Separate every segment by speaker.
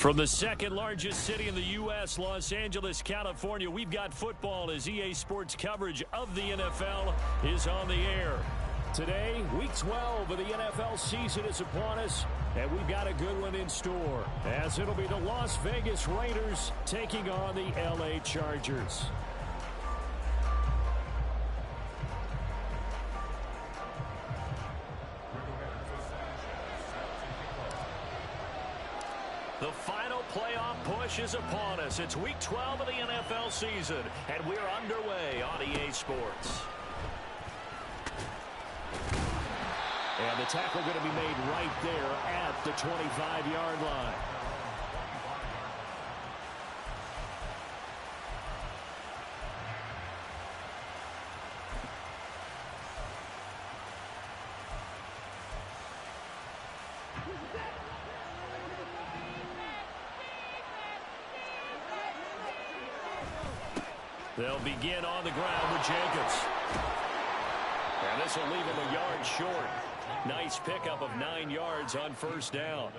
Speaker 1: From the second largest city in the U.S., Los Angeles, California, we've got football as EA Sports coverage of the NFL is on the air. Today, Week 12 of the NFL season is upon us, and we've got a good one in store, as it'll be the Las Vegas Raiders taking on the L.A. Chargers. The final playoff push is upon us. It's Week 12 of the NFL season, and we're underway on EA Sports. And the tackle going to be made right there at the 25-yard line. They'll begin on the ground with Jacobs. And this will leave him a yard short. Nice pickup of 9 yards on first down.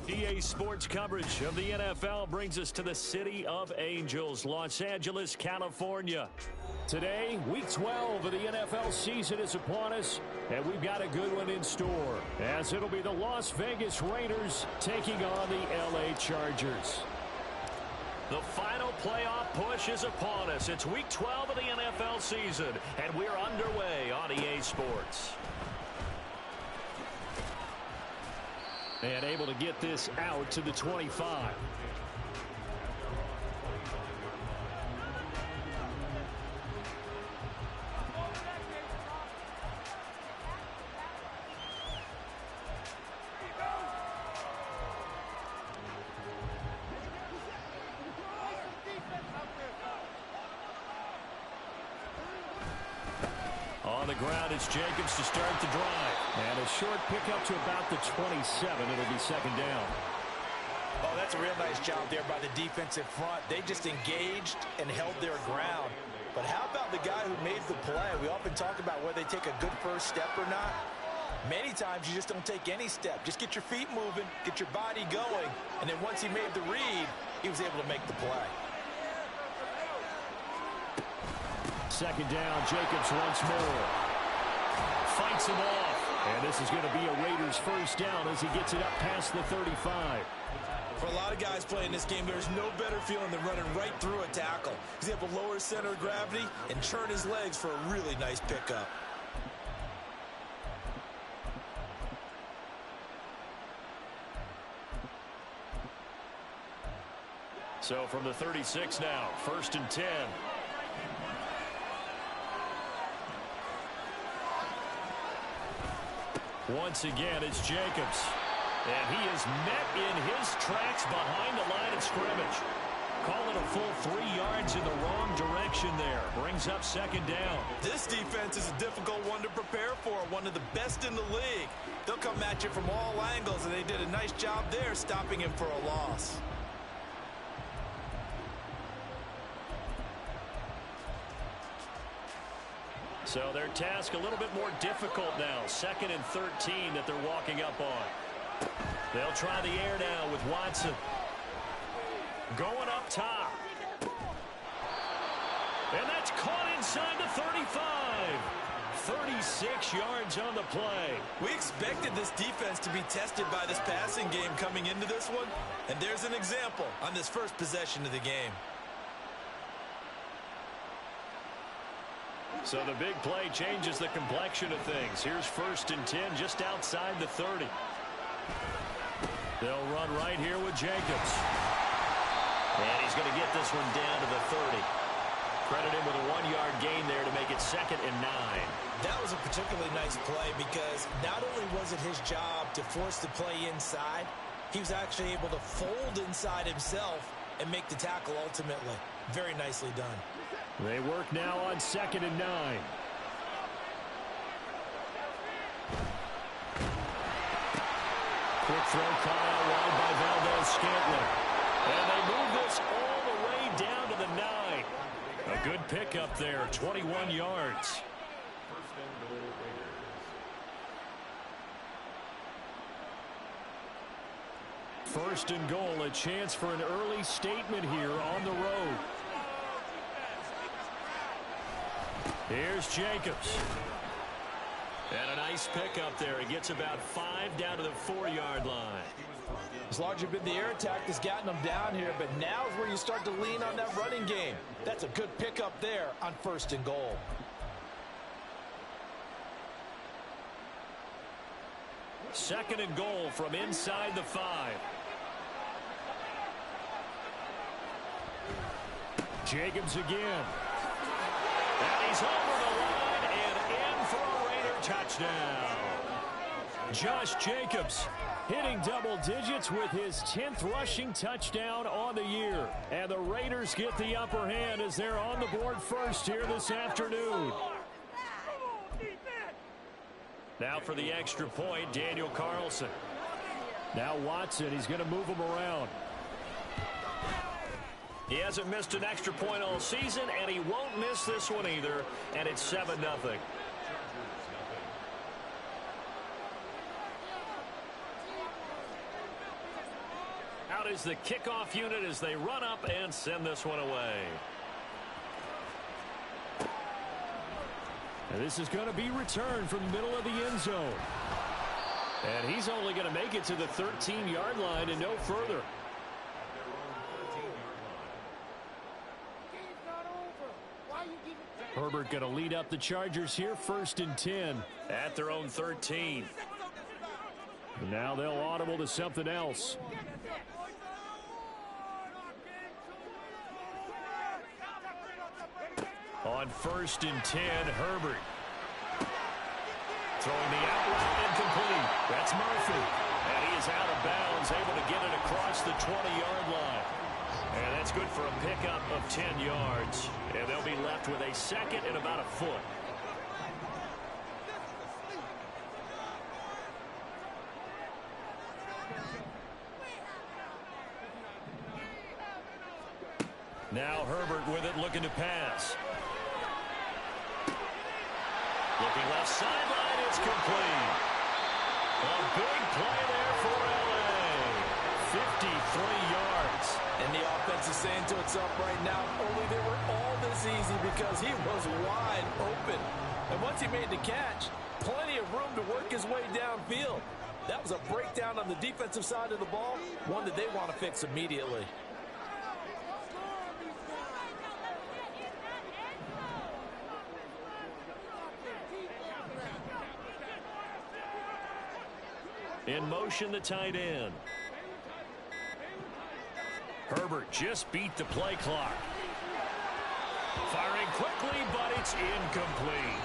Speaker 1: EA Sports coverage of the NFL brings us to the City of Angels, Los Angeles, California. Today, Week 12 of the NFL season is upon us, and we've got a good one in store, as it'll be the Las Vegas Raiders taking on the L.A. Chargers. The final playoff push is upon us. It's Week 12 of the NFL season, and we're underway on EA Sports. And able to get this out to the 25. the ground. It's Jacobs to start the drive. And a short pickup to about the 27. It'll be second down.
Speaker 2: Oh, that's a real nice job there by the defensive front. They just engaged and held their ground. But how about the guy who made the play? We often talk about whether they take a good first step or not. Many times you just don't take any step. Just get your feet moving, get your body going, and then once he made the read, he was able to make the play.
Speaker 1: Second down, Jacobs once more. Fights him off. And this is going to be a Raiders first down as he gets it up past the 35.
Speaker 2: For a lot of guys playing this game, there's no better feeling than running right through a tackle. He's able to lower his center of gravity and turn his legs for a really nice pickup.
Speaker 1: So from the 36 now, 1st and 10. Once again, it's Jacobs. And he is met in his tracks behind the line of scrimmage. Call it a full 3 yards in the wrong direction there. Brings up second down.
Speaker 2: This defense is a difficult one to prepare for, one of the best in the league. They'll come at you from all angles, and they did a nice job there stopping him for a loss.
Speaker 1: So their task a little bit more difficult now. 2nd and 13 that they're walking up on. They'll try the air now with Watson. Going up top. And that's caught inside the 35. 36 yards on the play.
Speaker 2: We expected this defense to be tested by this passing game coming into this one. And there's an example on this first possession of the game.
Speaker 1: So the big play changes the complexion of things. Here's 1st and 10 just outside the 30. They'll run right here with Jacobs. And he's going to get this one down to the 30. Credit him with a 1-yard gain there to make it 2nd and 9.
Speaker 2: That was a particularly nice play because not only was it his job to force the play inside, he was actually able to fold inside himself and make the tackle ultimately. Very nicely done.
Speaker 1: They work now on 2nd and 9. Quick throw caught out wide by Valdez-Scantling. And they move this all the way down to the 9. A good pickup there, 21 yards. First and goal, a chance for an early statement here on the road. Here's Jacobs. And a nice pickup there. He gets about 5 down to the 4-yard line.
Speaker 2: It's largely been the air attack that's gotten them down here, but now is where you start to lean on that running game. That's a good pickup there on 1st and goal.
Speaker 1: Second and goal from inside the 5. Jacobs again. And he's over the line and in for a Raider touchdown. Josh Jacobs hitting double digits with his 10th rushing touchdown on the year. And the Raiders get the upper hand as they're on the board first here this afternoon. Now for the extra point, Daniel Carlson. Now Watson, he's going to move him around. He hasn't missed an extra point all season, and he won't miss this one either, and it's 7-0. Out is the kickoff unit as they run up and send this one away. And this is going to be returned from the middle of the end zone. And he's only going to make it to the 13-yard line and no further. Herbert going to lead up the Chargers here, 1st and 10 at their own 13. And now they'll audible to something else. On 1st and 10, Herbert. Throwing the out route incomplete. That's Murphy. And he is out of bounds, able to get it across the 20-yard line. And that's good for a pickup of 10 yards. And they'll be left with a 2nd and about a foot. Now Herbert with it, looking to pass. Looking left sideline, it's complete. A big play there for L.A. 53 yards.
Speaker 2: And the offense is saying to itself right now, only they were all this easy because he was wide open. And once he made the catch, plenty of room to work his way downfield. That was a breakdown on the defensive side of the ball, one that they want to fix immediately.
Speaker 1: In motion, the tight end. Herbert just beat the play clock. Firing quickly, but it's incomplete.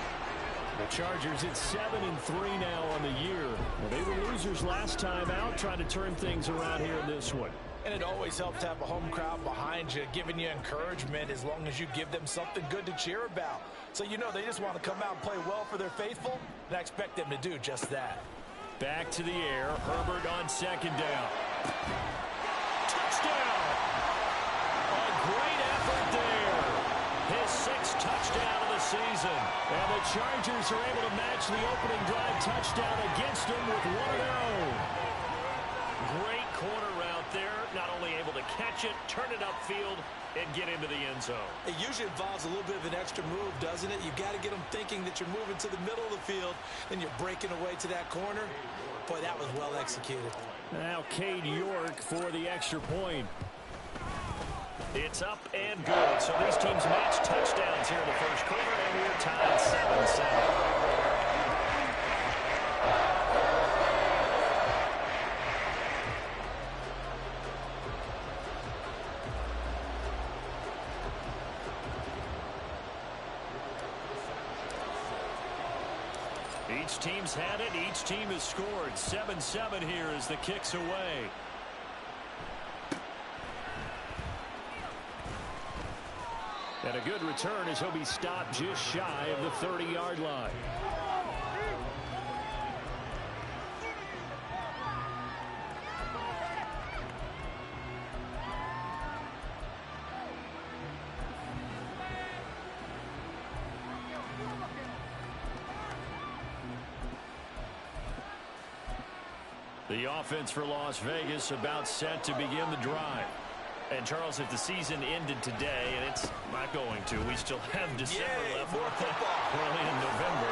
Speaker 1: The Chargers at 7-3 now on the year. Well, they were losers last time out, trying to turn things around here in this one.
Speaker 2: And it always helps to have a home crowd behind you, giving you encouragement as long as you give them something good to cheer about. So you know they just want to come out and play well for their faithful, and I expect them to do just that.
Speaker 1: Back to the air. Herbert on second down. Touchdown! A great effort there. His sixth touchdown of the season. And the Chargers are able to match the opening drive touchdown against him with one of their own. Great corner route there. Not only able to catch it, turn it upfield, and get into the end zone.
Speaker 2: It usually involves a little bit of an extra move, doesn't it? You've got to get them thinking that you're moving to the middle of the field, and you're breaking away to that corner. Boy, that was well executed.
Speaker 1: Now Cade York for the extra point. It's up and good. So these teams match touchdowns here in the first quarter, and we're tied 7-7. Each team's had it. Each team has scored. 7-7 here as the kick's away. And a good return as he'll be stopped just shy of the 30-yard line. The offense for Las Vegas about set to begin the drive. And, Charles, if the season ended today, and it's not going to, we still have December left.
Speaker 2: More football.
Speaker 1: Early in November.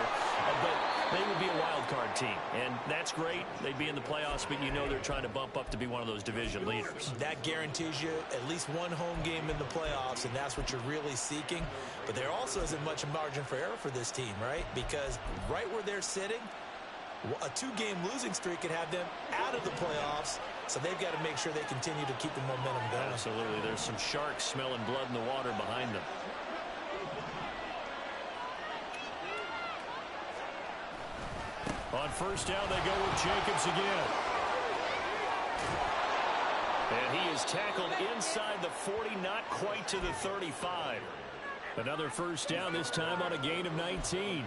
Speaker 1: But they would be a wild card team. And that's great. They'd be in the playoffs, but you know they're trying to bump up to be one of those division leaders.
Speaker 2: That guarantees you at least one home game in the playoffs, and that's what you're really seeking. But there also isn't much margin for error for this team, right? Because right where they're sitting, a two-game losing streak could have them out of the playoffs, so they've got to make sure they continue to keep the momentum going.
Speaker 1: Absolutely. There's some sharks smelling blood in the water behind them. On first down, they go with Jacobs again. And he is tackled inside the 40, not quite to the 35. Another first down, this time on a gain of 19.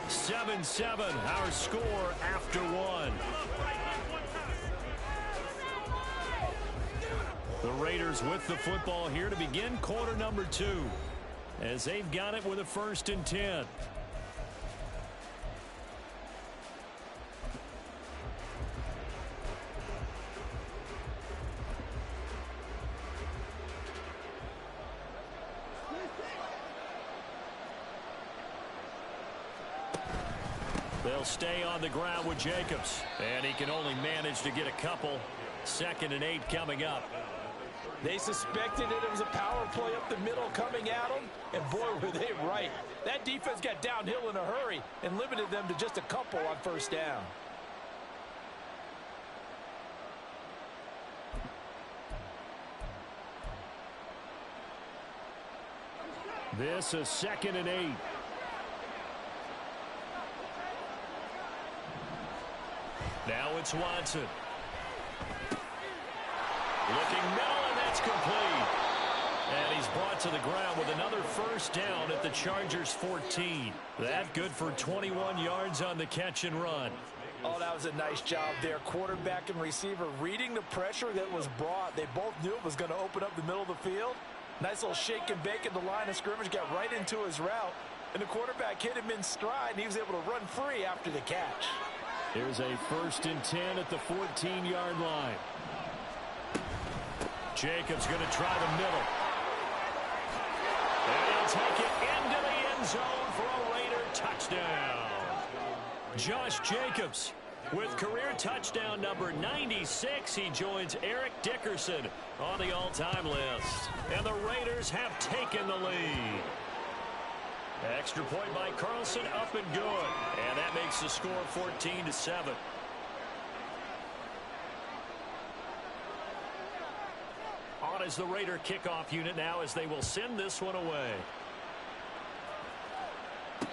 Speaker 1: 7-7, our score after one. The Raiders with the football here to begin quarter number 2, as they've got it with a 1st and 10. They'll stay on the ground with Jacobs. And he can only manage to get a couple. 2nd and 8 coming up.
Speaker 2: They suspected it was a power play up the middle coming at them. And boy, were they right. That defense got downhill in a hurry and limited them to just a couple on first down.
Speaker 1: This is 2nd and 8. Now it's Watson. Looking middle, and that's complete. And he's brought to the ground with another first down at the Chargers' 14. That good for 21 yards on the catch and run.
Speaker 2: Oh, that was a nice job there. Quarterback and receiver reading the pressure that was brought. They both knew it was going to open up the middle of the field. Nice little shake and bake at the line of scrimmage. Got right into his route. And the quarterback hit him in stride, and he was able to run free after the catch.
Speaker 1: Here's a 1st and 10 at the 14-yard line. Jacobs going to try the middle. And he'll take it into the end zone for a Raider touchdown. Josh Jacobs with career touchdown number 96. He joins Eric Dickerson on the all-time list. And the Raiders have taken the lead. Extra point by Carlson, up and good. And that makes the score 14-7. On is the Raider kickoff unit now as they will send this one away.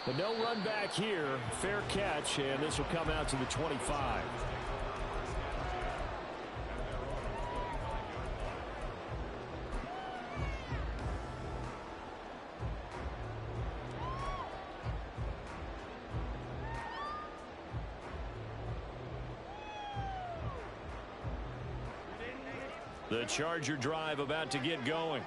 Speaker 1: But no run back here. Fair catch, and this will come out to the 25. The Charger drive about to get going.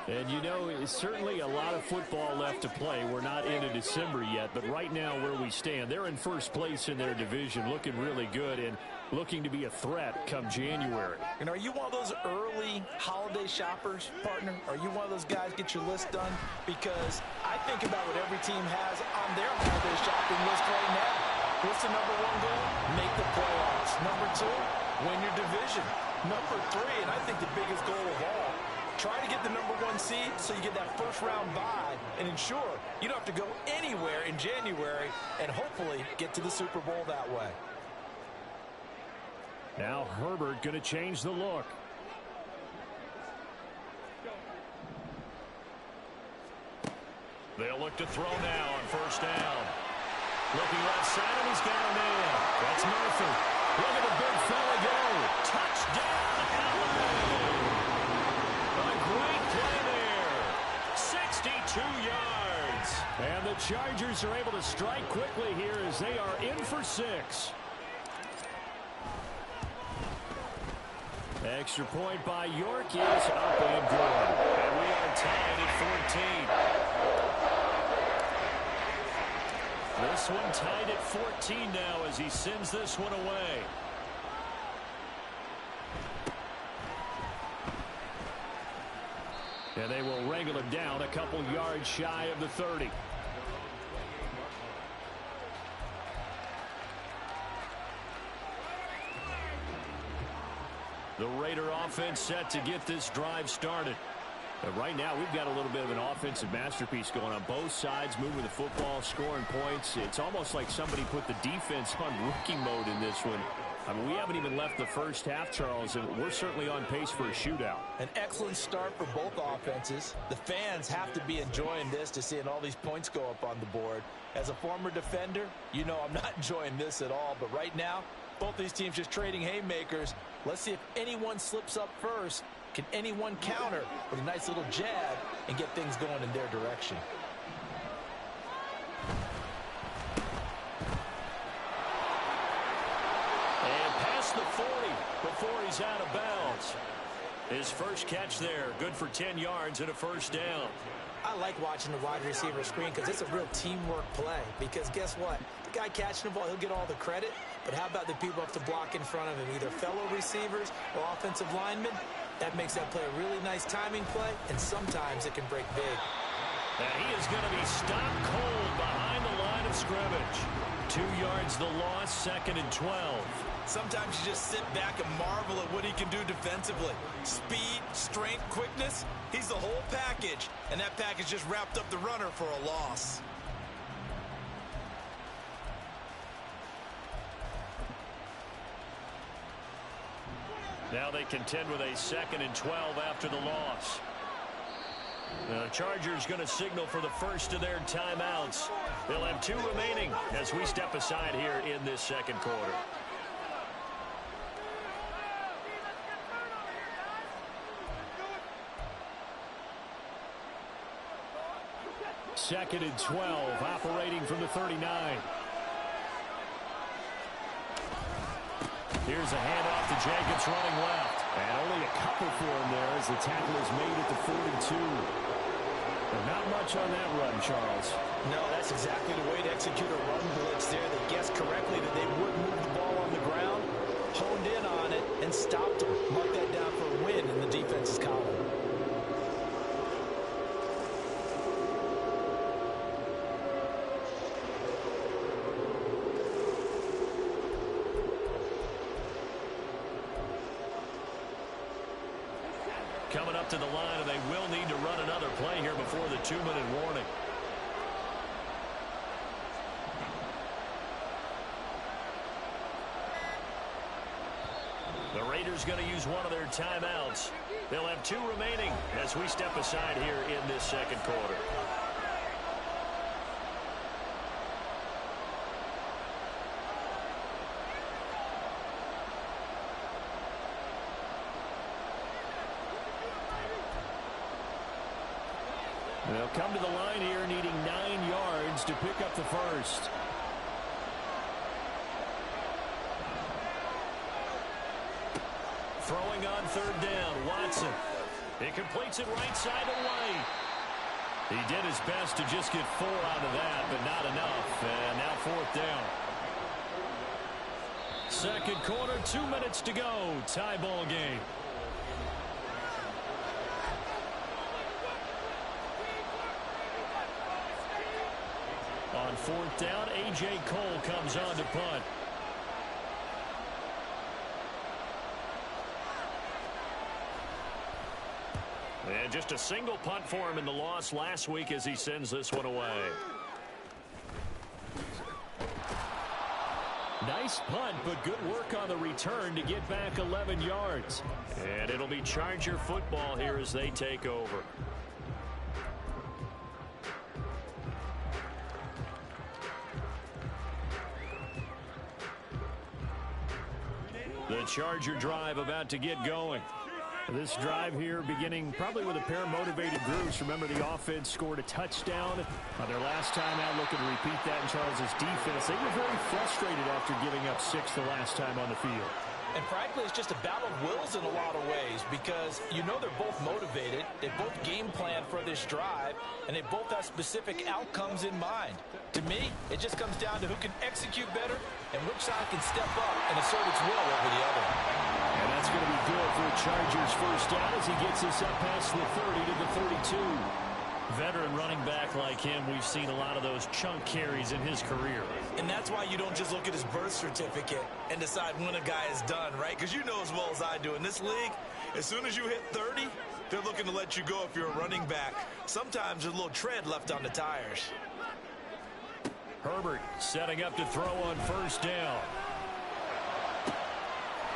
Speaker 1: And, you know, it's certainly a lot of football left to play. We're not into December yet, but right now where we stand, they're in first place in their division, looking really good and looking to be a threat come January.
Speaker 2: And are you one of those early holiday shoppers, partner? Are you one of those guys get your list done? Because I think about what every team has on their holiday shopping list right now. What's the number one goal? Make the playoffs. Number two, win your division. Number three, and I think the biggest goal of all, try to get the number one seed so you get that first round bye and ensure you don't have to go anywhere in January and hopefully get to the Super Bowl that way.
Speaker 1: Now Herbert going to change the look. They'll look to throw now on first down. Looking left side, and he's got a man. That's Murphy. Look at the big fella go. Touchdown, LA. A great play there. 62 yards. And the Chargers are able to strike quickly here as they are in for 6. Extra point by York is up and good. And we are tied at 14. This one tied at 14 now as he sends this one away. And they will wrangle him down a couple yards shy of the 30. The Raider offense set to get this drive started. But right now, we've got a little bit of an offensive masterpiece going on both sides, moving the football, scoring points. It's almost like somebody put the defense on rookie mode in this one. I mean, we haven't even left the first half, Charles, and we're certainly on pace for a shootout.
Speaker 2: An excellent start for both offenses. The fans have to be enjoying this to seeing all these points go up on the board. As a former defender, you know I'm not enjoying this at all. But right now, both these teams just trading haymakers. Let's see if anyone slips up first. Can anyone counter with a nice little jab and get things going in their direction?
Speaker 1: And past the 40 before he's out of bounds. His first catch there, good for 10 yards and a first down.
Speaker 3: I like watching the wide receiver screen because it's a real teamwork play. Because guess what? The guy catching the ball, he'll get all the credit. But how about the people up to block in front of him, either fellow receivers or offensive linemen? That makes that play a really nice timing play, and sometimes it can break big.
Speaker 1: And he is going to be stopped cold behind the line of scrimmage. 2 yards the loss, 2nd and 12.
Speaker 2: Sometimes you just sit back and marvel at what he can do defensively. Speed, strength, quickness, he's the whole package. And that package just wrapped up the runner for a loss.
Speaker 1: Now they contend with a 2nd and 12 after the loss. The Chargers going to signal for the first of their timeouts. They'll have 2 remaining as we step aside here in this second quarter. Second and 12, operating from the 39. Here's a handoff to Jacobs running left.
Speaker 4: And only a couple for him there as the tackle is made at the 42.
Speaker 1: But not much on that run, Charles.
Speaker 2: No, that's exactly the way to execute a run blitz there. They guessed correctly that they would move the ball on the ground, honed in on it, and stopped them. Mark that down for a win in the defense's column.
Speaker 1: Coming up to the line, and they will need to run another play here before the 2-minute warning. The Raiders going to use one of their timeouts. They'll have 2 remaining as we step aside here in this second quarter. They'll come to the line here needing 9 yards to pick up the first. Throwing on third down, Watson. He completes it right side to White. He did his best to just get 4 out of that, but not enough. And now fourth down. Second quarter, 2 minutes to go. Tie ball game. On fourth down, A.J. Cole comes on to punt. And just a single punt for him in the loss last week as he sends this one away. Nice punt, but good work on the return to get back 11 yards. And it'll be Charger football here as they take over. The Charger drive about to get going. This drive here beginning probably with a pair of motivated groups. Remember, the offense scored a touchdown on their last time out, looking to repeat that in Charles' defense. They were very frustrated after giving up 6 the last time on the field.
Speaker 2: And frankly, it's just a battle of wills in a lot of ways because you know they're both motivated. They both game plan for this drive, and they both have specific outcomes in mind. To me, it just comes down to who can execute better and which side can step up and assert its will over the other.
Speaker 1: And that's going to be good for Chargers first down as he gets us up past the 30 to the 32. Veteran running back like him, we've seen a lot of those chunk carries in his career.
Speaker 3: And that's why you don't just look at his birth certificate and decide when a guy is done, right? Because you know as well as I do, in this league, as soon as you hit 30, they're looking to let you go if you're a running back. Sometimes there's a little tread left on the tires.
Speaker 1: Herbert setting up to throw on first down.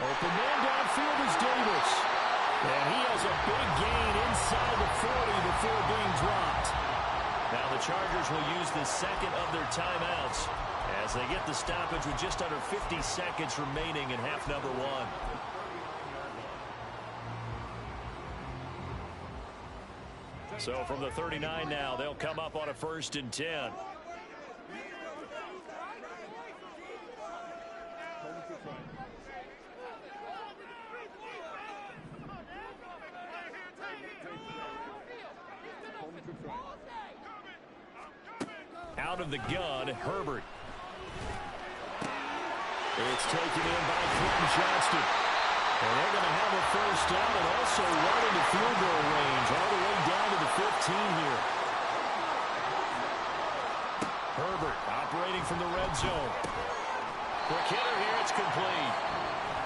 Speaker 1: Open man downfield is Davis. And he has a big gain inside the 40 before being dropped. Now the Chargers will use the second of their timeouts as they get the stoppage with just under 50 seconds remaining in half number 1. So from the 39 now, they'll come up on a 1st and 10. Out of the gun, Herbert. It's taken in by Clinton Johnston. And they're going to have a first down and also run into field goal range all the way down to the 15 here. Herbert operating from the red zone. Quick hitter here, it's complete.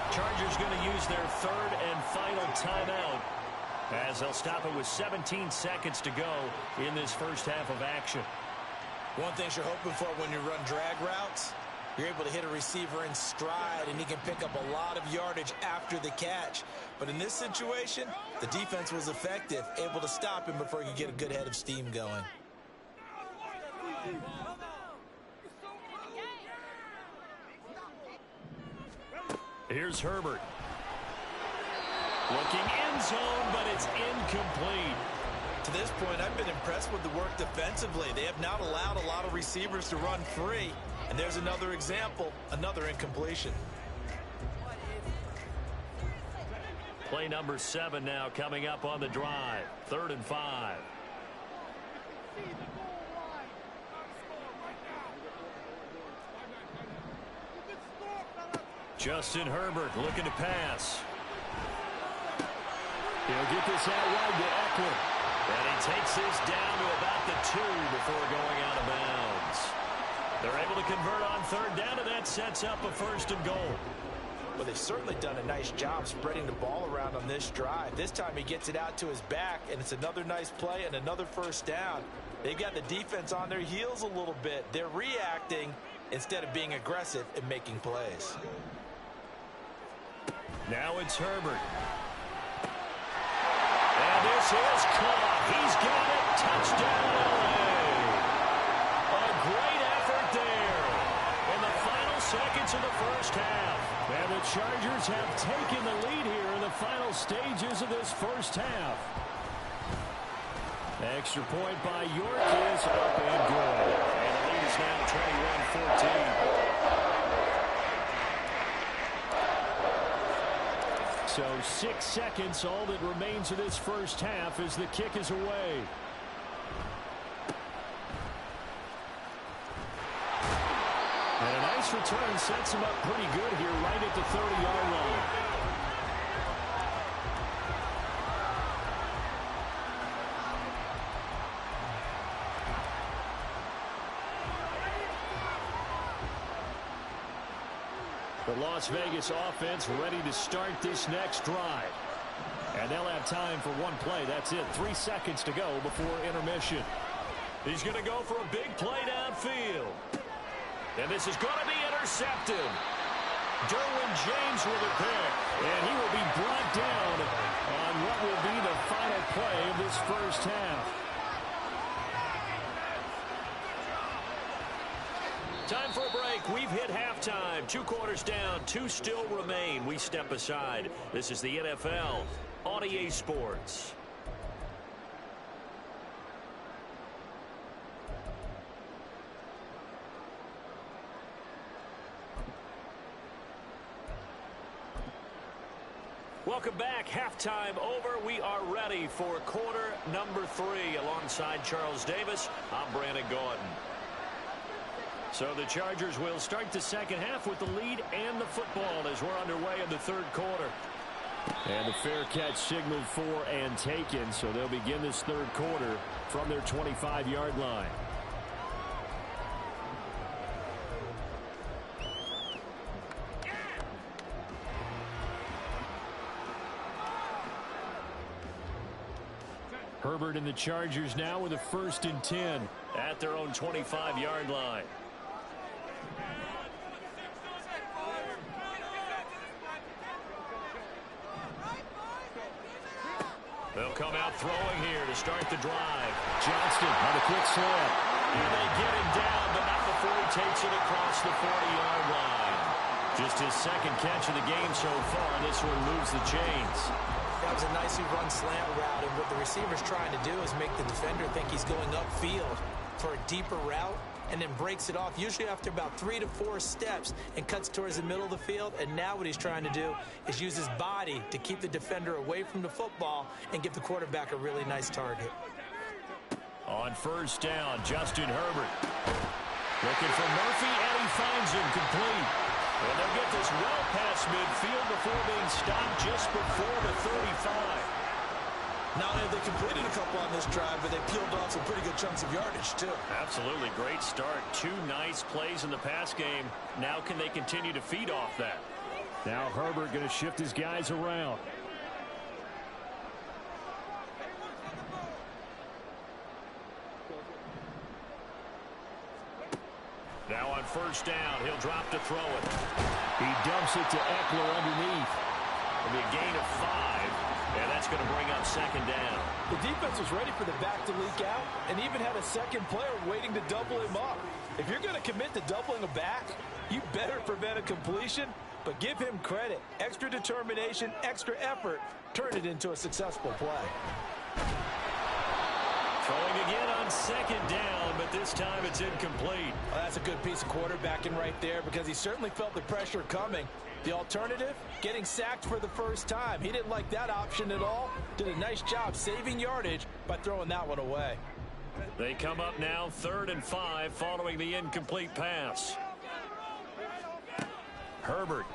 Speaker 1: Chargers going to use their 3rd and final timeout as they'll stop it with 17 seconds to go in this first half of action.
Speaker 3: One thing you're hoping for when you run drag routes, you're able to hit a receiver in stride, and he can pick up a lot of yardage after the catch. But in this situation, the defense was effective, able to stop him before he could get a good head of steam going.
Speaker 1: Here's Herbert. Looking end zone, but it's incomplete.
Speaker 3: To this point, I've been impressed with the work defensively. They have not allowed a lot of receivers to run free. And there's another example, another incompletion.
Speaker 1: Play number 7 now coming up on the drive. 3rd and 5. Justin Herbert looking to pass.
Speaker 4: He'll get this out wide to Eckler.
Speaker 1: And he takes this down to about the 2 before going out of bounds. They're able to convert on 3rd down, and that sets up a 1st and goal.
Speaker 2: Well, they've certainly done a nice job spreading the ball around on this drive. This time he gets it out to his back, and it's another nice play and another 1st down. They've got the defense on their heels a little bit. They're reacting instead of being aggressive and making plays.
Speaker 1: Now it's Herbert. And this is caught. He's got it. Touchdown, LA. A great effort there in the final seconds of the 1st half.
Speaker 4: And the Chargers have taken the lead here in the final stages of this 1st half. Extra point by York is up and good.
Speaker 1: And the lead is now 21-14.
Speaker 4: So 6 seconds, all that remains of this 1st half as the kick is away. And a nice return sets him up pretty good here right at the 30-yard line. The Las Vegas offense ready to start this next drive. And they'll have time for one play. That's it. 3 seconds to go before intermission.
Speaker 1: He's going to go for a big play downfield. And this is going to be intercepted. Derwin James with a pick.
Speaker 4: And he will be brought down on what will be the final play of this 1st half.
Speaker 1: Time for a break. We've hit halftime. 2 quarters down. 2 still remain. We step aside. This is the NFL on EA Sports. Welcome back. Halftime over. We are ready for quarter number 3. Alongside Charles Davis, I'm Brandon Gordon. So the Chargers will start the 2nd half with the lead and the football as we're underway in the 3rd quarter.
Speaker 4: And the fair catch signaled for and taken, so they'll begin this 3rd quarter from their 25-yard line. Herbert and the Chargers now with a 1st and 10
Speaker 1: at their own 25-yard line. They'll come out throwing here to start the drive.
Speaker 4: Johnston on a quick slant.
Speaker 1: And they get him down, but not before he takes it across the 40-yard line. Just his 2nd catch of the game so far. This one moves the chains.
Speaker 3: That was a nicely run slant route, and what the receiver's trying to do is make the defender think he's going upfield for a deeper route, and then breaks it off, usually after about 3 to 4 steps, and cuts towards the middle of the field. And now what he's trying to do is use his body to keep the defender away from the football and give the quarterback a really nice target.
Speaker 1: On 1st down, Justin Herbert looking for Murphy, and he finds him complete. And they'll get this well past midfield before being stopped just before the 35.
Speaker 2: Not only have they completed a couple on this drive, but they peeled off some pretty good chunks of yardage, too.
Speaker 1: Absolutely. Great start. 2 nice plays in the pass game. Now can they continue to feed off that?
Speaker 4: Now Herbert going to shift his guys around.
Speaker 1: Now on 1st down, he'll drop to throw it.
Speaker 4: He dumps it to Eckler underneath.
Speaker 1: It'll be a gain of 5, and that's going to bring up 2nd down.
Speaker 5: The defense was ready for the back to leak out and even had a 2nd player waiting to double him up. If you're going to commit to doubling a back, you better prevent a completion, but give him credit. Extra determination, extra effort, turn it into a successful play.
Speaker 1: Throwing again on second down, but this time it's incomplete.
Speaker 5: Well, that's a good piece of quarterbacking right there because he certainly felt the pressure coming. The alternative, getting sacked for the first time. He didn't like that option at all. Did a nice job saving yardage by throwing that one away.
Speaker 1: They come up now 3rd and 5 following the incomplete pass. Herbert.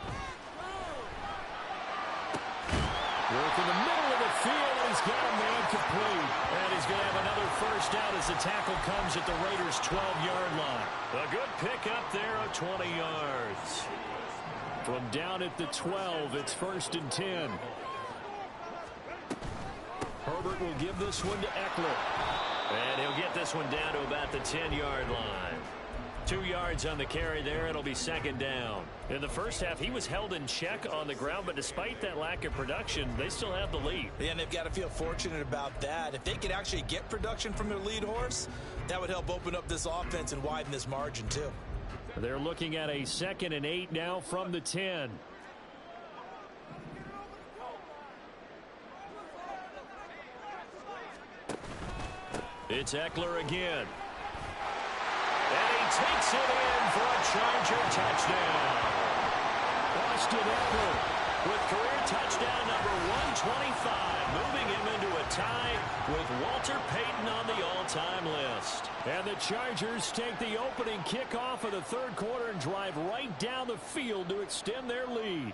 Speaker 1: Work in the middle of the field, and he's got a man complete. And he's going to have another first down as the tackle comes at the Raiders' 12-yard line. A good pickup there of 20 yards. From down at the 12, it's 1st and 10. Herbert will give this one to Eckler. And he'll get this one down to about the 10-yard line. 2 yards on the carry there. It'll be 2nd down. In the first half, he was held in check on the ground, but despite that lack of production, they still have the lead.
Speaker 3: Yeah, and they've got to feel fortunate about that. If they could actually get production from their lead horse, that would help open up this offense and widen this margin, too.
Speaker 1: They're looking at a 2nd and 8 now from the 10. It's Eckler again. And he takes it in for a Charger touchdown. Austin Eckler with career touchdown number 125, moving him into a tie with Walter Payton on the all-time list. And the Chargers take the opening kickoff of the 3rd quarter and drive right down the field to extend their lead.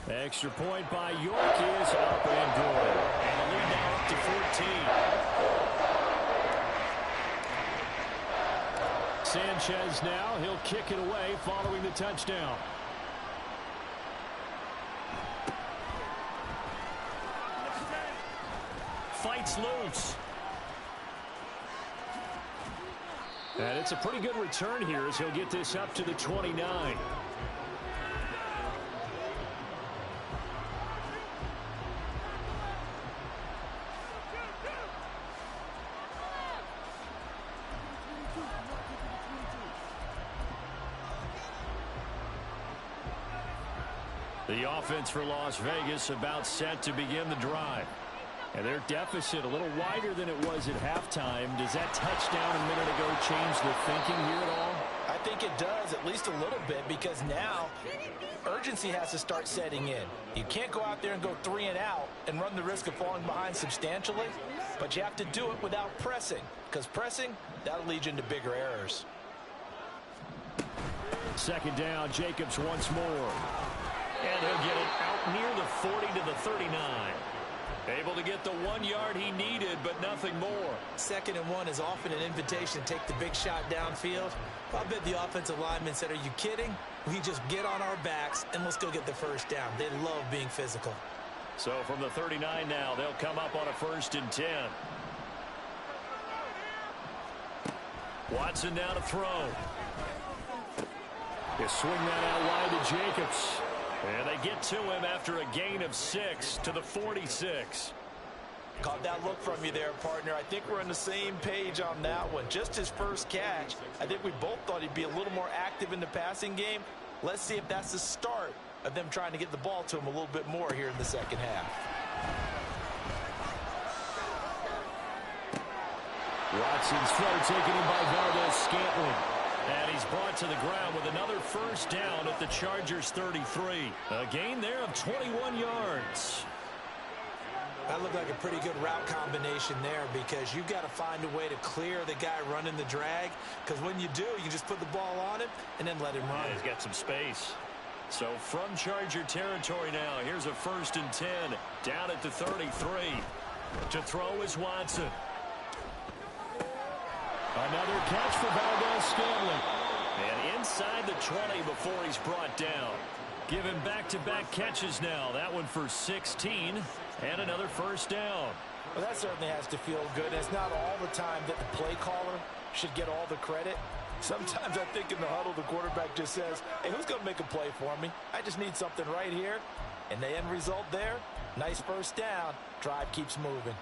Speaker 1: Extra point by York is up and good. And the lead now up to 14. Sanchez now, he'll kick it away following the touchdown. Fights loose. And it's a pretty good return here as he'll get this up to the 29. The offense for Las Vegas about set to begin the drive. And their deficit a little wider than it was at halftime. Does that touchdown a minute ago change the thinking here at all?
Speaker 5: I think it does, at least a little bit, because now urgency has to start setting in. You can't go out there and go 3 and out and run the risk of falling behind substantially, but you have to do it without pressing, because pressing, that'll lead you into bigger errors.
Speaker 1: 2nd down, Jacobs once more. And he'll get it out near the 40 to the 39. Able to get the 1 yard he needed, but nothing more.
Speaker 3: 2nd and 1 is often an invitation to take the big shot downfield. I bet the offensive lineman said, are you kidding? We just get on our backs and let's go get the first down. They love being physical.
Speaker 1: So from the 39 now, they'll come up on a 1st and 10. Watson now to throw. They swing that out wide to Jacobs. And they get to him after a gain of 6 to the 46.
Speaker 5: Caught that look from you there, partner. I think we're on the same page on that one. Just his first catch. I think we both thought he'd be a little more active in the passing game. Let's see if that's the start of them trying to get the ball to him a little bit more here in the 2nd half.
Speaker 1: Watson's throw taken in by Valdez-Scantling. And he's brought to the ground with another first down at the Chargers' 33. A gain there of 21 yards.
Speaker 3: That looked like a pretty good route combination there because you've got to find a way to clear the guy running the drag, because when you do, you just put the ball on him and then let him run.
Speaker 1: Yeah, he's got some space. So from Charger territory now, here's a 1st and 10 down at the 33. To throw is Watson. Another catch for Valdez-Scantling. And inside the 20 before he's brought down. Given back-to-back catches now. That one for 16. And another first down.
Speaker 5: Well, that certainly has to feel good. And it's not all the time that the play caller should get all the credit. Sometimes I think in the huddle, the quarterback just says, hey, who's going to make a play for me? I just need something right here. And the end result there, nice first down. Drive keeps moving.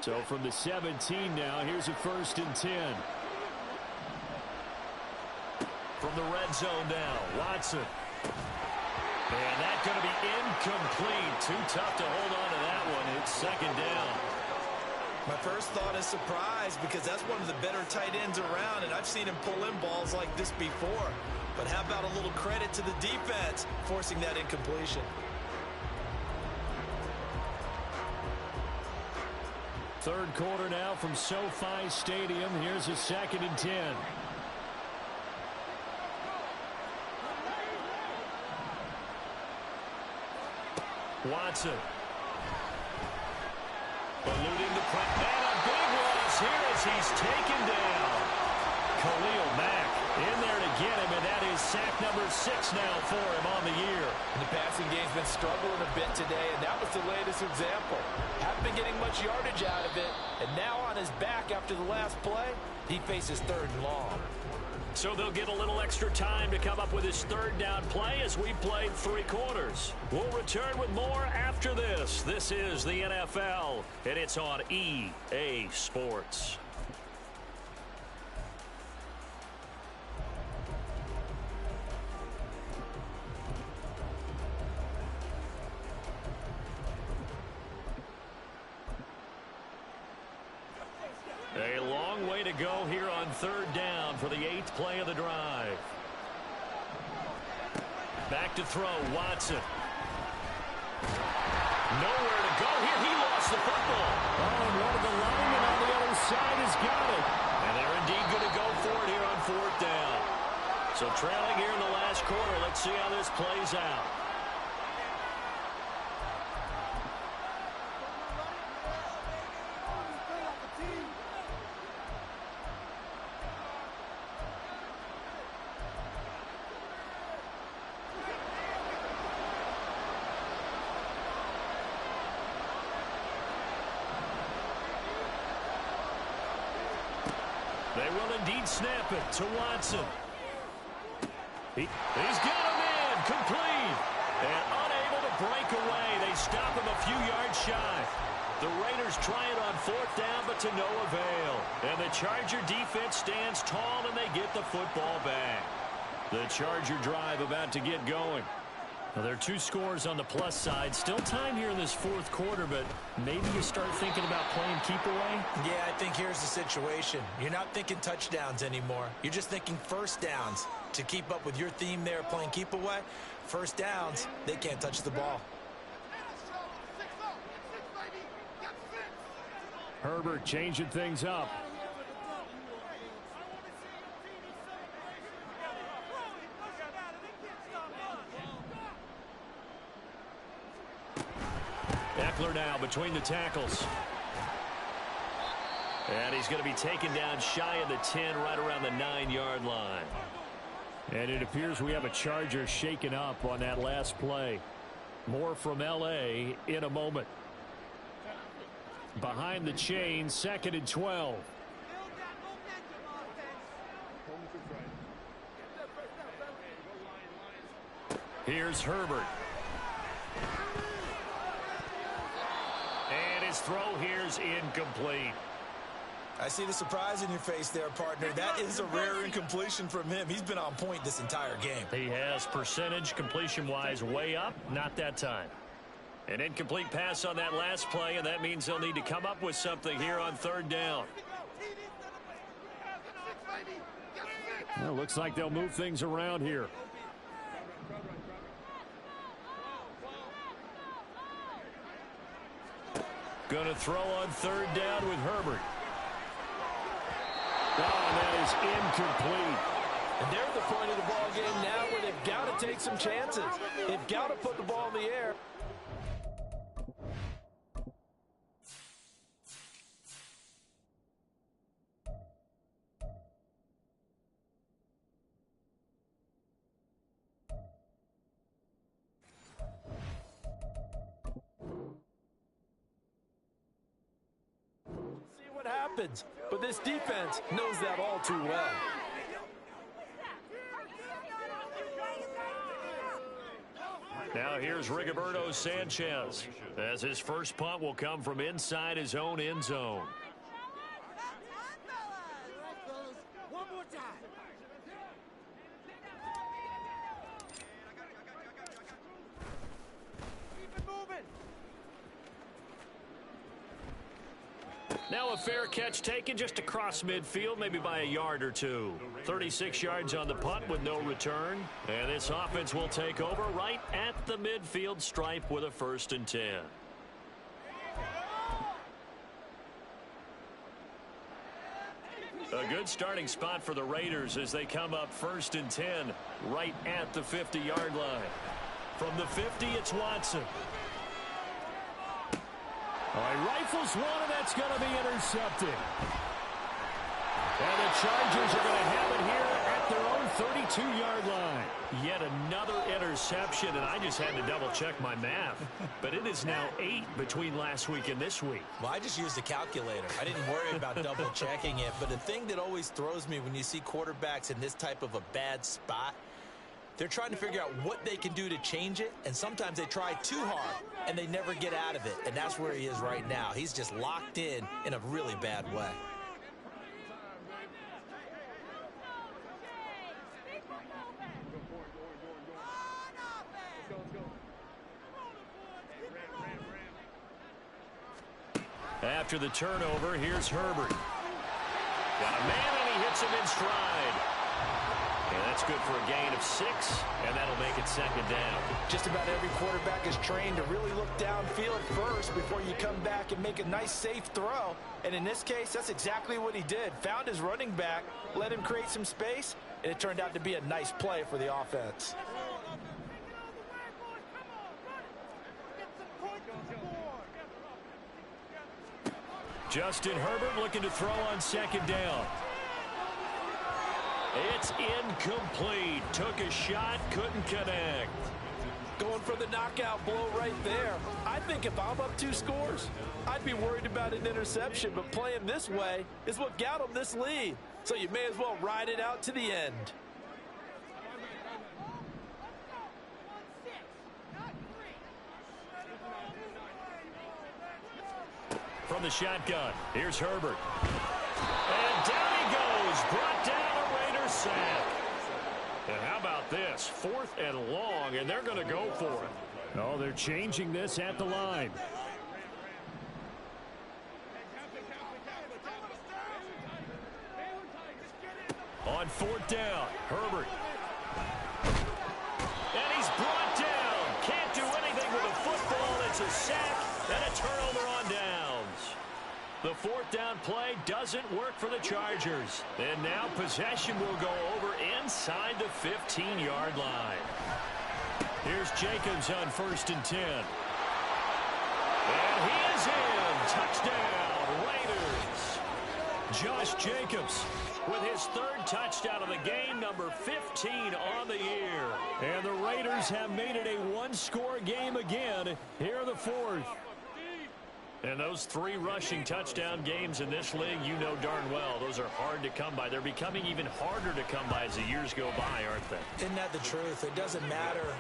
Speaker 4: So from the 17 now, here's a 1st and 10.
Speaker 1: From the red zone now, Watson. And that's going to be incomplete. Too tough to hold on to that one. It's 2nd down.
Speaker 2: My first thought is surprise because that's one of the better tight ends around, and I've seen him pull in balls like this before. But how about a little credit to the defense forcing that incompletion?
Speaker 4: 3rd quarter now from SoFi Stadium. Here's a 2nd and 10.
Speaker 1: Watson. Eluding the press. And a big loss here as he's taken down. Khalil Mack in there to get him, and that is sack number 6 now for him on the year.
Speaker 5: And the passing game's been struggling a bit today, and that was the latest example. Haven't been getting much yardage out of it, and now on his back after the last play, he faces 3rd and long.
Speaker 1: So they'll get a little extra time to come up with his 3rd down play as we played 3 quarters. We'll return with more after this. This is the NFL, and it's on EA Sports. A long way to go here on 3rd down for the 8th play of the drive. Back to throw, Watson. Nowhere to go here. He lost the football.
Speaker 4: Oh, and one of the linemen on the other side has got it.
Speaker 1: And they're indeed going to go for it here on 4th down. So trailing here in the last quarter. Let's see how this plays out. They will indeed snap it to Watson. He's got him in, complete. And unable to break away. They stop him a few yards shy. The Raiders try it on 4th down, but to no avail. And the Charger defense stands tall, and they get the football back. The Charger drive about to get going. Well, there are 2 scores on the plus side. Still time here in this 4th quarter, but maybe you start thinking about playing keep away?
Speaker 3: Yeah, I think here's the situation. You're not thinking touchdowns anymore. You're just thinking 1st downs. To keep up with your theme there playing keep away, 1st downs, they can't touch the ball.
Speaker 4: Herbert changing things up.
Speaker 1: Eckler now between the tackles. And he's going to be taken down shy of the 10, right around the 9-yard line.
Speaker 4: And it appears we have a Charger shaken up on that last play. More from L.A. in a moment. Behind the chain, 2nd and 12.
Speaker 1: Here's Herbert. And his throw here's incomplete.
Speaker 2: I see the surprise in your face there, partner. That is a rare incompletion from him. He's been on point this entire game.
Speaker 1: He has percentage completion-wise way up. Not that time. An incomplete pass on that last play, and that means they'll need to come up with something here on 3rd down.
Speaker 4: Well, looks like they'll move things around here.
Speaker 1: Going to throw on 3rd down with Herbert.
Speaker 4: Oh, and that is incomplete.
Speaker 5: And they're at the point of the ball game now where they've got to take some chances. They've got to put the ball in the air. See what happens. But this defense knows that all too well.
Speaker 1: Now here's Rigoberto Sanchez, as his first punt will come from inside his own end zone. Now a fair catch taken just across midfield, maybe by a yard or two. 36 yards on the punt with no return. And this offense will take over right at the midfield stripe with a 1st and 10. A good starting spot for the Raiders as they come up 1st and 10 right at the 50-yard line. From the 50, it's Watson. All right, rifles one, and that's going to be intercepted. And the Chargers are going to have it here at their own 32-yard line. Yet another interception, and I just had to double-check my math. But it is now 8 between last week and this week.
Speaker 3: Well, I just used a calculator. I didn't worry about double-checking it. But the thing that always throws me when you see quarterbacks in this type of a bad spot, they're trying to figure out what they can do to change it, and sometimes they try too hard, and they never get out of it. And that's where he is right now. He's just locked in a really bad way.
Speaker 1: After the turnover, here's Herbert. Got a man, and he hits him in stride. And that's good for a gain of 6, and that'll make it 2nd down.
Speaker 2: Just about every quarterback is trained to really look downfield first before you come back and make a nice, safe throw. And in this case, that's exactly what he did. Found his running back, let him create some space, and it turned out to be a nice play for the offense.
Speaker 1: Justin Herbert looking to throw on 2nd down. It's incomplete. Took a shot, couldn't connect.
Speaker 5: Going for the knockout blow right there. I think if I'm up 2 scores, I'd be worried about an interception, but playing this way is what got him this lead. So you may as well ride it out to the end.
Speaker 1: From the shotgun, here's Herbert. And down he goes, brought down. Sack. And how about this? 4th and long, and they're going to go for it.
Speaker 4: Oh, they're changing this at the line.
Speaker 1: On 4th down, Herbert. And he's brought down. Can't do anything with a football. It's a sack and a turnover on downs. The 4th down play doesn't work for the Chargers. And now possession will go over inside the 15-yard line. Here's Jacobs on 1st and 10. And he is in. Touchdown, Raiders. Josh Jacobs with his 3rd touchdown of the game, number 15 on the year. And the Raiders have made it a 1-score game again here in the 4th. And those 3 rushing touchdown games in this league, you know darn well, those are hard to come by. They're becoming even harder to come by as the years go by, aren't they?
Speaker 3: Isn't that the truth? It doesn't matter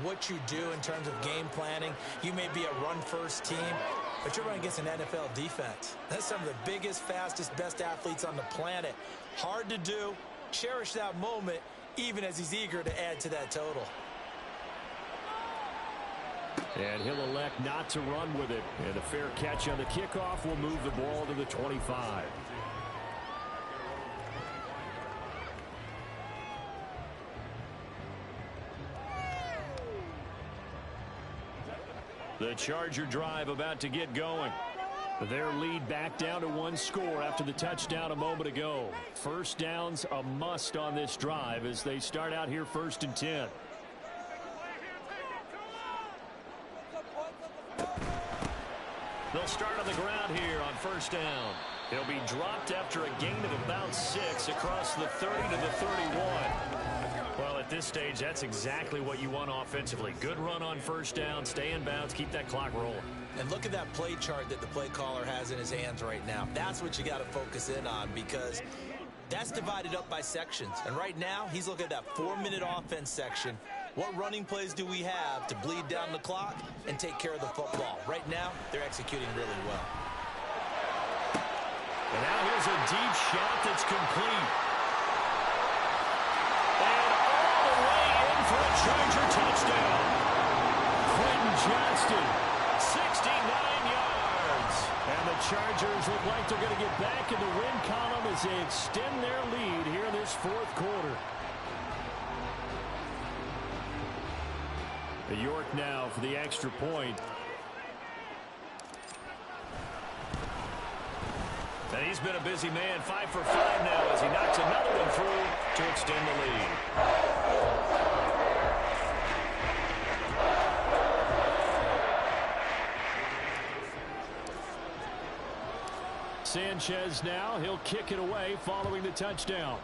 Speaker 3: what you do in terms of game planning. You may be a run-first team, but you're running against an NFL defense. That's some of the biggest, fastest, best athletes on the planet. Hard to do. Cherish that moment, even as he's eager to add to that total.
Speaker 4: And he'll elect not to run with it. And a fair catch on the kickoff will move the ball to the 25.
Speaker 1: The Charger drive about to get going.
Speaker 4: Their lead back down to 1 score after the touchdown a moment ago. 1st down's a must on this drive as they start out here 1st and 10.
Speaker 1: They'll start on the ground here on 1st down. He'll be dropped after a gain of about 6 across the 30 to the 31. Well, at this stage, that's exactly what you want offensively. Good run on 1st down, stay in bounds, keep that clock rolling.
Speaker 3: And look at that play chart that the play caller has in his hands right now. That's what you got to focus in on, because That's divided up by sections. And right now, he's looking at that 4-minute offense section. What running plays do we have to bleed down the clock and take care of the football? Right now, they're executing really well.
Speaker 1: And now here's a deep shot that's complete. And all the way in for a Charger touchdown. Quentin Johnston, 69 yards. And the Chargers look like they're going to get back in the win column as they extend their lead here in this fourth quarter. York now for the extra point. And he's been a busy man, 5 for 5 now as he knocks another one through to extend the lead. Sanchez now, he'll kick it away following the touchdown.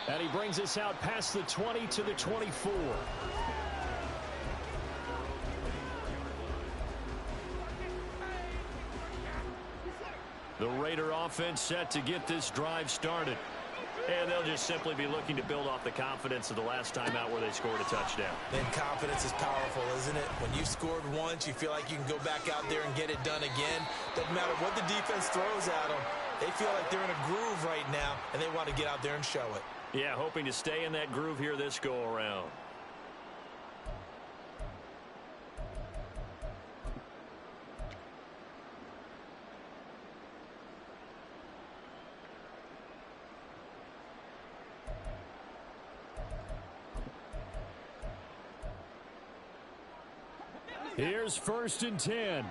Speaker 1: And he brings us out past the 20 to the 24. The Raider offense set to get this drive started. And they'll just simply be looking to build off the confidence of the last time out where they scored a touchdown.
Speaker 3: Then confidence is powerful, isn't it? When you scored once, you feel like you can go back out there and get it done again. Doesn't matter what the defense throws at them. They feel like they're in a groove right now, and they want to get out there and show it.
Speaker 1: Yeah, hoping to stay in that groove here this go-around. Here's 1st and 10.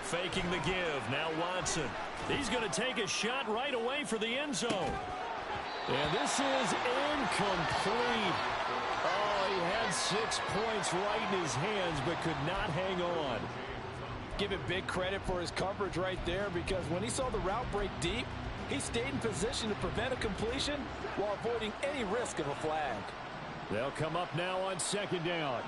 Speaker 1: Faking the give. Now Watson. He's going to take a shot right away for the end zone. And this is incomplete. Oh, he had 6 points right in his hands but could not hang on.
Speaker 5: Give him big credit for his coverage right there, because when he saw the route break deep, he stayed in position to prevent a completion while avoiding any risk of a flag.
Speaker 1: They'll come up now on 2nd down.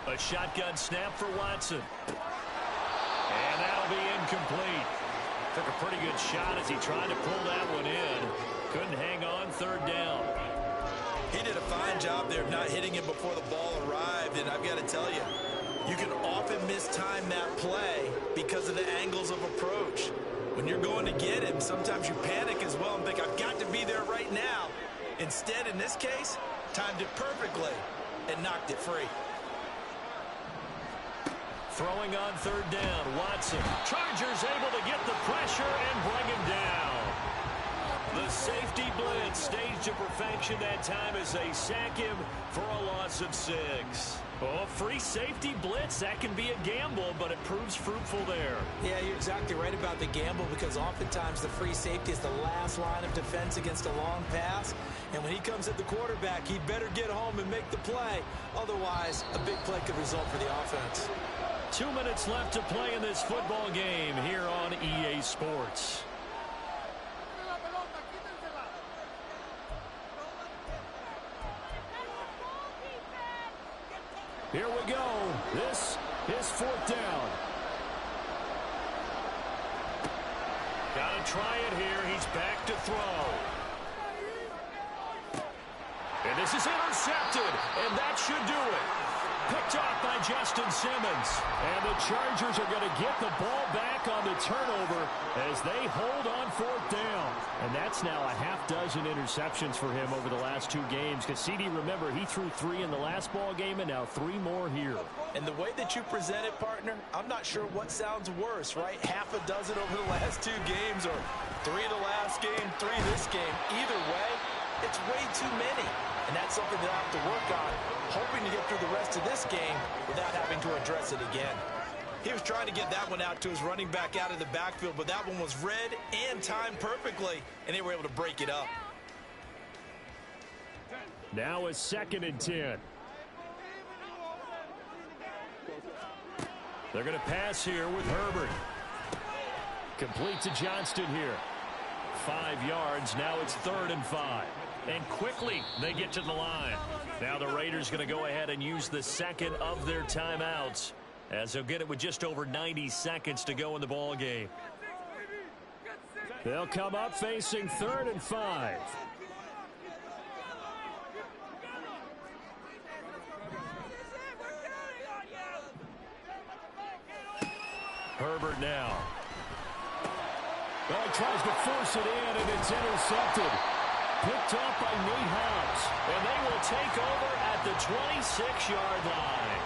Speaker 1: A shotgun snap for Watson. And that'll be incomplete. Took a pretty good shot as he tried to pull that one in. Couldn't hang on 3rd down.
Speaker 2: He did a fine job there of not hitting him before the ball arrived, and I've got to tell you, you can often mistime that play because of the angles of approach. When you're going to get him, sometimes you panic as well and think, I've got to be there right now. Instead, in this case, timed it perfectly and knocked it free.
Speaker 1: Throwing on 3rd down, Watson. Chargers able to get the pressure and bring him down. The safety blitz staged to perfection that time as they sack him for a loss of 6. Oh, free safety blitz, that can be a gamble, but it proves fruitful there.
Speaker 3: Yeah, you're exactly right about the gamble, because oftentimes the free safety is the last line of defense against a long pass. And when he comes at the quarterback, he'd better get home and make the play. Otherwise, a big play could result for the offense.
Speaker 1: 2 minutes left to play in this football game here on EA Sports. Here we go. This is 4th down. Got to try it here. He's back to throw. And this is intercepted, and that should do it. Picked off by Justin Simmons. And the Chargers are going to get the ball back on the turnover as they hold on 4th down. And that's now a half dozen interceptions for him over the last 2 games. Because CD, remember, he threw 3 in the last ball game and now 3 more here.
Speaker 3: And the way that you present it, partner, I'm not sure what sounds worse, right? Half a dozen over the last 2 games, or 3 the last game, 3 this game. Either way, it's way too many. And that's something they'll have to work on, hoping to get through the rest of this game without having to address it again.
Speaker 2: He was trying to get that one out to his running back out of the backfield, but that one was read and timed perfectly, and they were able to break it up.
Speaker 1: Now it's 2nd and 10. They're going to pass here with Herbert. Complete to Johnston here. 5 yards. Now it's 3rd and 5. And quickly they get to the line. Now the Raiders going to go ahead and use the second of their timeouts, as they'll get it with just over 90 seconds to go in the ball game.
Speaker 4: They'll come up facing 3rd and 5.
Speaker 1: Herbert now.
Speaker 4: Well, he tries to force it in, and it's intercepted. Picked up by Nate Hobbs.
Speaker 1: And they will take over at the 26-yard line.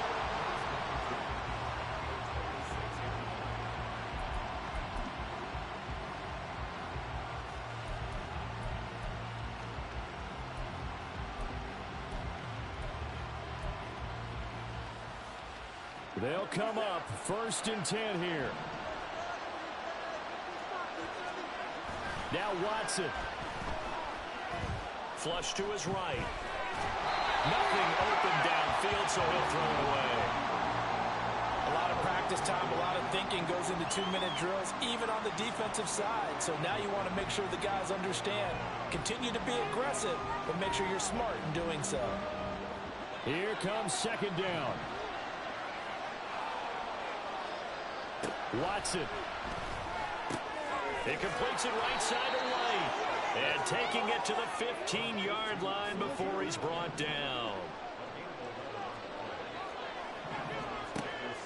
Speaker 4: They'll come up 1st and 10 here. Now Watson.
Speaker 1: Flush to his right. Nothing open downfield, so he'll throw it away.
Speaker 5: A lot of practice time, a lot of thinking goes into 2-minute drills, even on the defensive side. So now you want to make sure the guys understand. Continue to be aggressive, but make sure you're smart in doing so.
Speaker 4: Here comes 2nd down. Watson.
Speaker 1: He completes it right side to right. And taking it to the 15-yard line before he's brought down.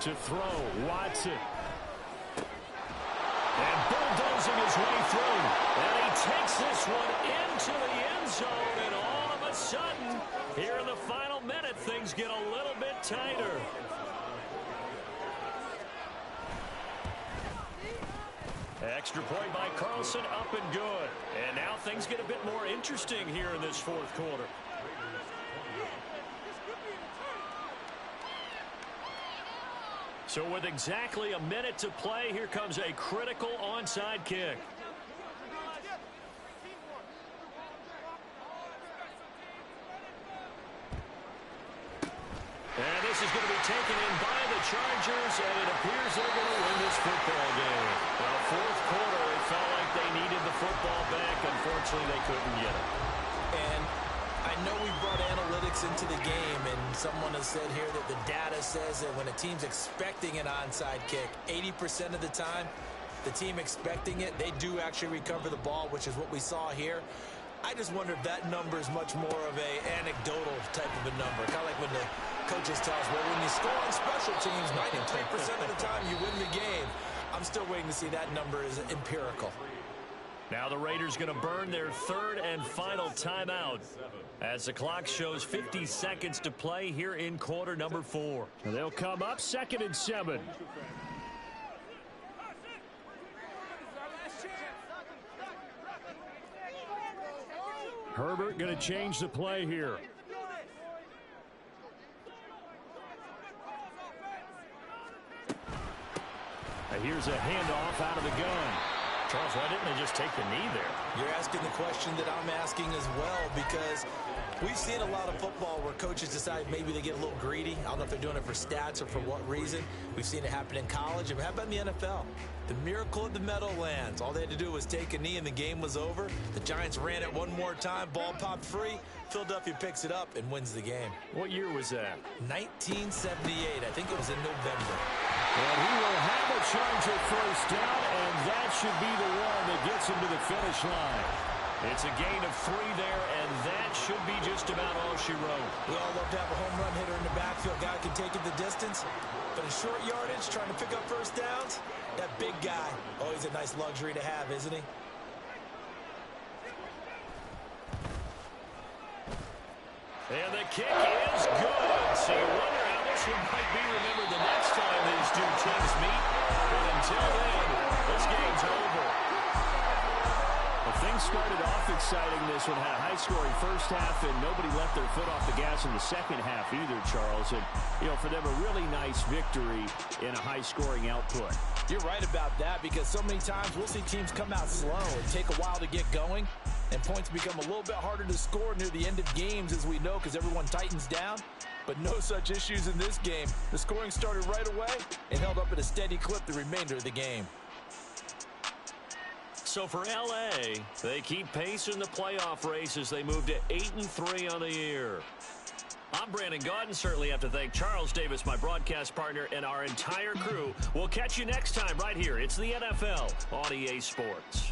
Speaker 4: To throw, Watson.
Speaker 1: And bulldozing his way through. And he takes this one into the end zone. And all of a sudden, here in the final minute, things get a little bit tighter. Extra point by Carlson, up and good. And now things get a bit more interesting here in this 4th quarter. So with exactly a minute to play, here comes a critical onside kick. And this is going to be taken in by the Chargers, and it appears they're going to win this football game. Well, 4th quarter, it felt like they needed the football back. Unfortunately, they couldn't get it.
Speaker 3: And I know we brought analytics into the game, and someone has said here that the data says that when a team's expecting an onside kick, 80% of the time, the team expecting it, they do actually recover the ball, which is what we saw here. I just wonder if that number is much more of a anecdotal type of a number. Kind of like when the coaches tell us, well, when you score on special teams, 93% of the time you win the game. I'm still waiting to see that number is empirical.
Speaker 1: Now the Raiders going to burn their 3rd and final timeout as the clock shows 50 seconds to play here in quarter number 4.
Speaker 4: And they'll come up 2nd and 7. Herbert going to change the play here. And here's a handoff out of the gun.
Speaker 1: Charles, why didn't they just take the knee there?
Speaker 3: You're asking the question that I'm asking as well, because we've seen a lot of football where coaches decide maybe they get a little greedy. I don't know if they're doing it for stats or for what reason. We've seen it happen in college. And how about in the NFL? The miracle of the Meadowlands. All they had to do was take a knee and the game was over. The Giants ran it one more time. Ball popped free. Philadelphia picks it up and wins the game.
Speaker 1: What year was that?
Speaker 3: 1978. I think it was in November.
Speaker 4: And he will have a Charger 1st down, and that should be the one that gets him to the finish line.
Speaker 1: It's a gain of 3 there, and that should be just about all she wrote.
Speaker 3: We all love to have a home run hitter in the backfield. Guy can take it the distance. But in short yardage, trying to pick up 1st downs, that big guy, always a nice luxury to have, isn't he?
Speaker 1: And the kick is good. So you wonder how this one might be remembered the next time these two teams meet. But until then, this game's over.
Speaker 4: Well, things started off exciting. This one had a high-scoring 1st half, and nobody left their foot off the gas in the 2nd half either, Charles. And, you know, for them, a really nice victory in a high-scoring output.
Speaker 5: You're right about that, because so many times we'll see teams come out slow and take a while to get going, and points become a little bit harder to score near the end of games, as we know, because everyone tightens down. But no such issues in this game. The scoring started right away and held up at a steady clip the remainder of the game.
Speaker 1: So for L.A., they keep pace in the playoff race as they move to 8-3 on the year. I'm Brandon Gaudin. Certainly have to thank Charles Davis, my broadcast partner, and our entire crew. We'll catch you next time right here. It's the NFL on EA Sports.